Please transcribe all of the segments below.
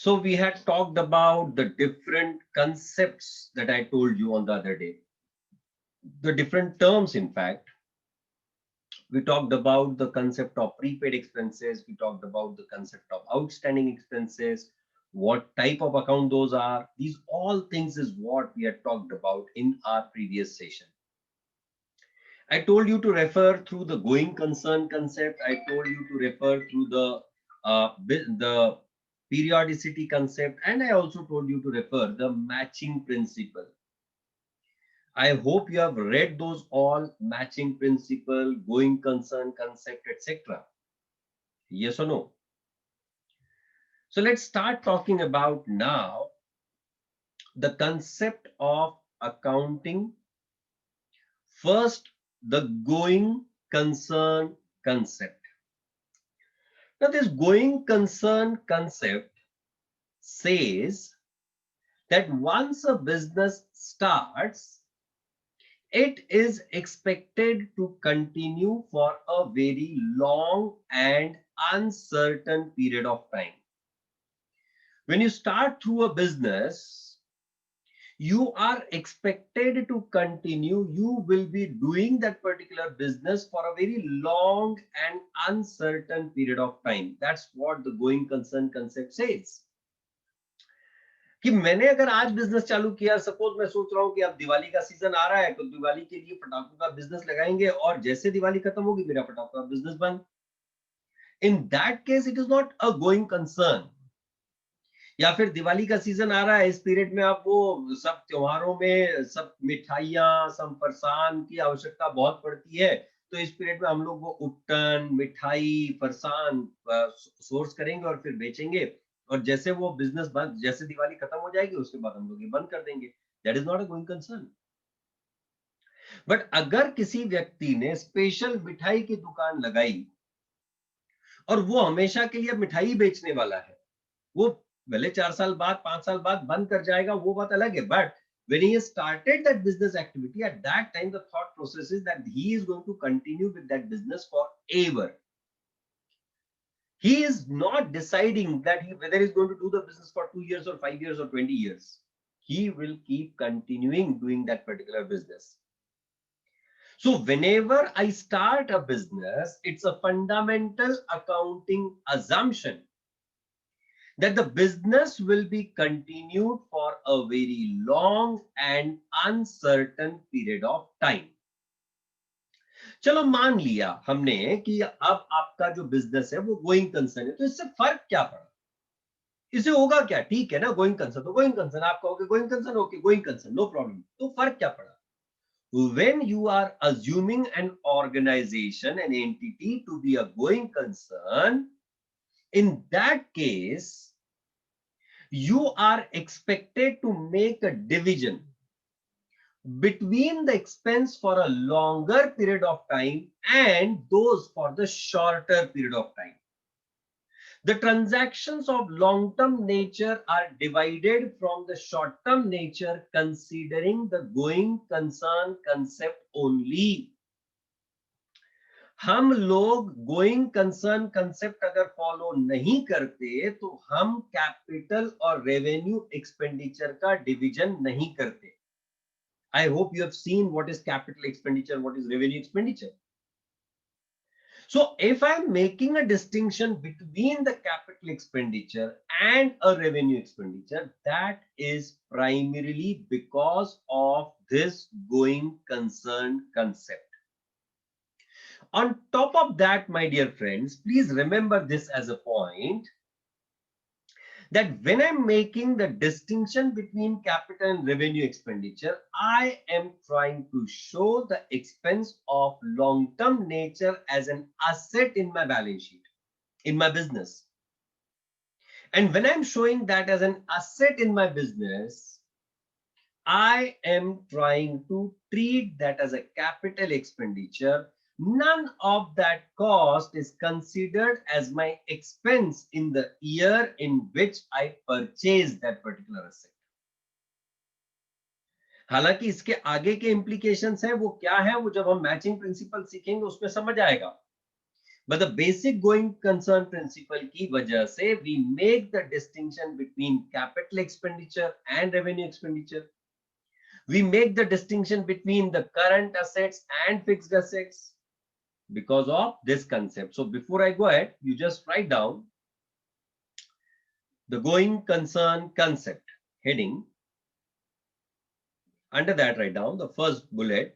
So we had talked about the different concepts that I told you on the other day, the different terms. In fact, we talked about the concept of prepaid expenses. We talked about the concept of outstanding expenses, what type of account those are. These all things is what we had talked about in our previous session. I told you to refer through the going concern concept. I told you to refer through the periodicity concept, and I also told you to refer the matching principle. I hope you have read those all: matching principle, going concern concept, etc. Yes or no? So let's start talking about now the concept of accounting. First, the going concern concept. Now, this going concern concept says that once a business starts, it is expected to continue for a very long and uncertain period of time. When you start through a business, you are expected to continue. You will be doing that particular business for a very long and uncertain period of time. That's what the going concern concept says. कि मैंने अगर आज business चालू किया, suppose मैं सोच रहा हूं कि अब दिवाली का सीजन आ रहा है तो दिवाली के लिए पटाखों का बिजनेस लगाएंगे और जैसे दिवाली खत्म होगी मेरा पटाखों का बिजनेस बंद. In that case it is not a going concern. या फिर दिवाली का सीजन आ रहा है, इस पीरियड में आप वो सब त्योहारों में सब मिठाइयाँ, सब फरसान की आवश्यकता बहुत पड़ती है, तो इस पीरियड में हम लोग वो उपटन, मिठाई, फरसान सोर्स करेंगे और फिर बेचेंगे, और जैसे वो बिजनेस बंद, जैसे दिवाली खत्म हो जाएगी उसके बाद हम लोग ये बंद कर देंगे. That is not a going concern. But अगर किसी व्यक्ति ने स्पेशल मिठाई की दुकान लगाई और वो हमेशा के लिए मिठाई बेचने वाला है, वो भले 4 साल बाद 5 साल बाद बंद कर जाएगा, वो बात अलग है. But when he started that business activity, at that time the thought process is that he is going to continue with that business forever. He is not deciding that whether he's going to do the business for 2 years or 5 years or 20 years. He will keep continuing doing that particular business. So whenever I start a business, it's a fundamental accounting assumption that the business will be continued for a very long and uncertain period of time. चलो मान लिया हमने कि अब आपका जो business है वो गोइंग कंसर्न है, तो इससे फर्क क्या पड़ा? इससे होगा क्या? ठीक है ना, गोइंग कंसर्न तो गोइंग कंसर्न, आप कहोगे going concern, okay going concern, no problem. तो फर्क क्या पड़ा? When you are assuming an organization, an entity to be a going concern, in that case you are expected to make a division between the expense for a longer period of time and those for the shorter period of time. The transactions of long-term nature are divided from the short-term nature considering the going concern concept only. हम लोग going concern concept अगर follow नहीं करते तो हम capital और revenue expenditure का division नहीं करते. I hope you have seen what is capital expenditure, what is revenue expenditure. So if I'm making a distinction between the capital expenditure and a revenue expenditure, that is primarily because of this going concern concept. On top of that, my dear friends, please remember this as a point, that when I'm making the distinction between capital and revenue expenditure, I am trying to show the expense of long-term nature as an asset in my balance sheet, in my business. And when I'm showing that as an asset in my business, I am trying to treat that as a capital expenditure. None of that cost is considered as my expense in the year in which I purchased that particular asset. हालांकि इसके आगे के implications हैं, वो क्या है वो जब हम मैचिंग प्रिंसिपल सीखेंगे उसमें समझ आएगा. But the basic going concern principle की वजह से we make the distinction between capital expenditure and revenue expenditure. We make the distinction between the current assets and fixed assets because of this concept. So before I go ahead, you just write down the going concern concept heading. Under that, write down the first bullet.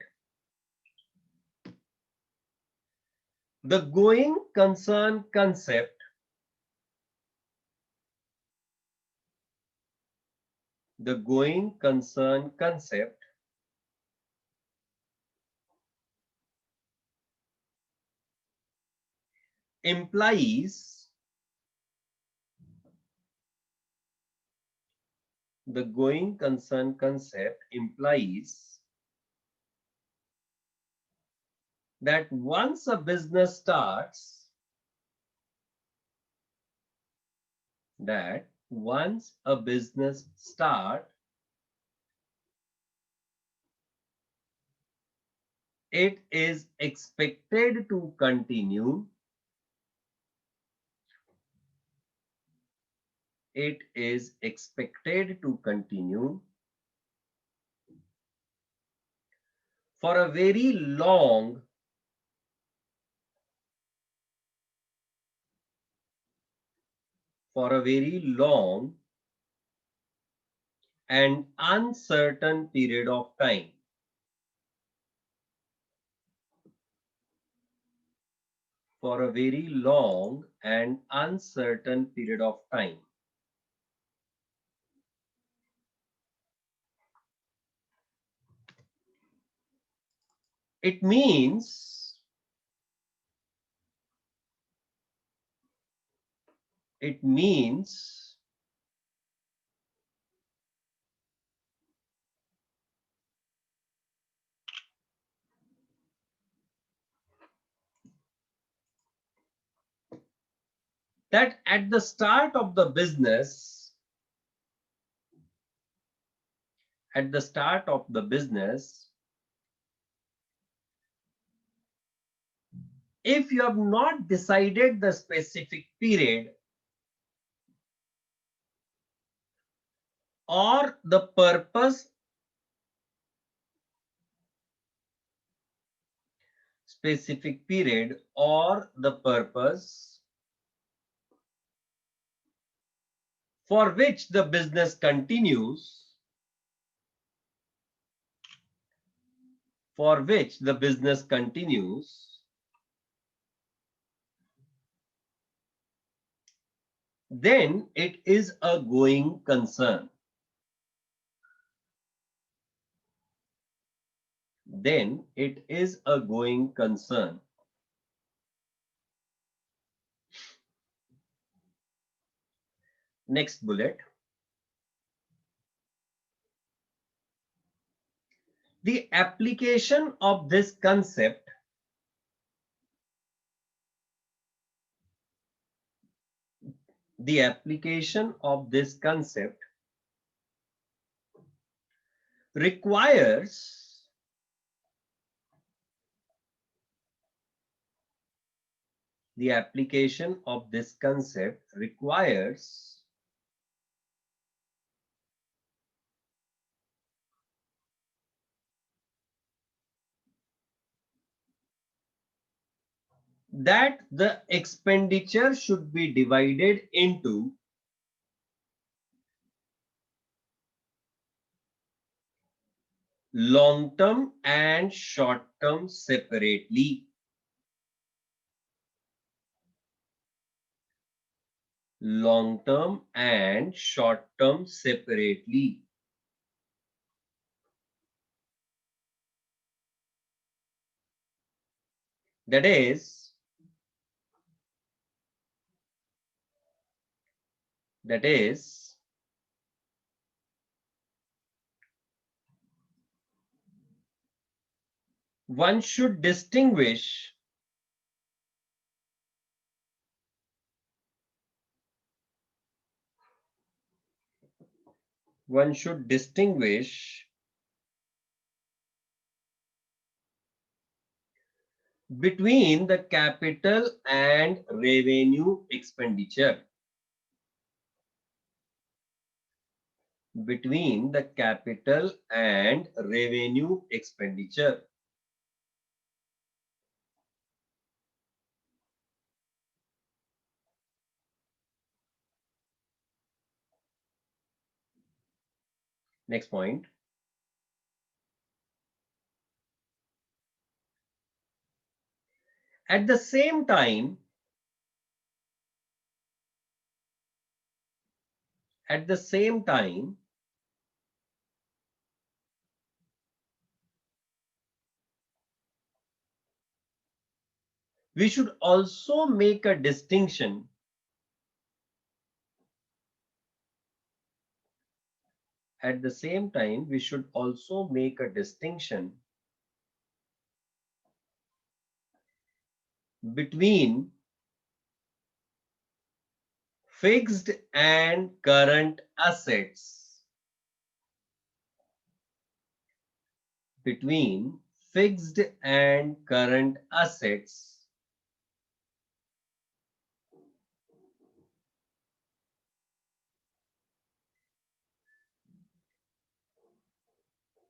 The going concern concept implies that once a business starts, it is expected to continue. For a very long and uncertain period of time. For a very long and uncertain period of time. It means that at the start of the business, if you have not decided the specific period or the purpose, for which the business continues, then it is a going concern. Next bullet. The application of this concept requires that the expenditure should be divided into long term and short term separately. That is one should distinguish between the capital and revenue expenditure. Between the capital and revenue expenditure. Next point. At the same time, we should also make a distinction between fixed and current assets. Between fixed and current assets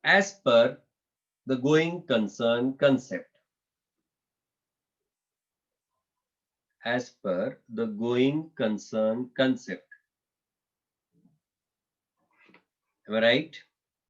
as per the going concern concept. As per the going concern concept. Am I right?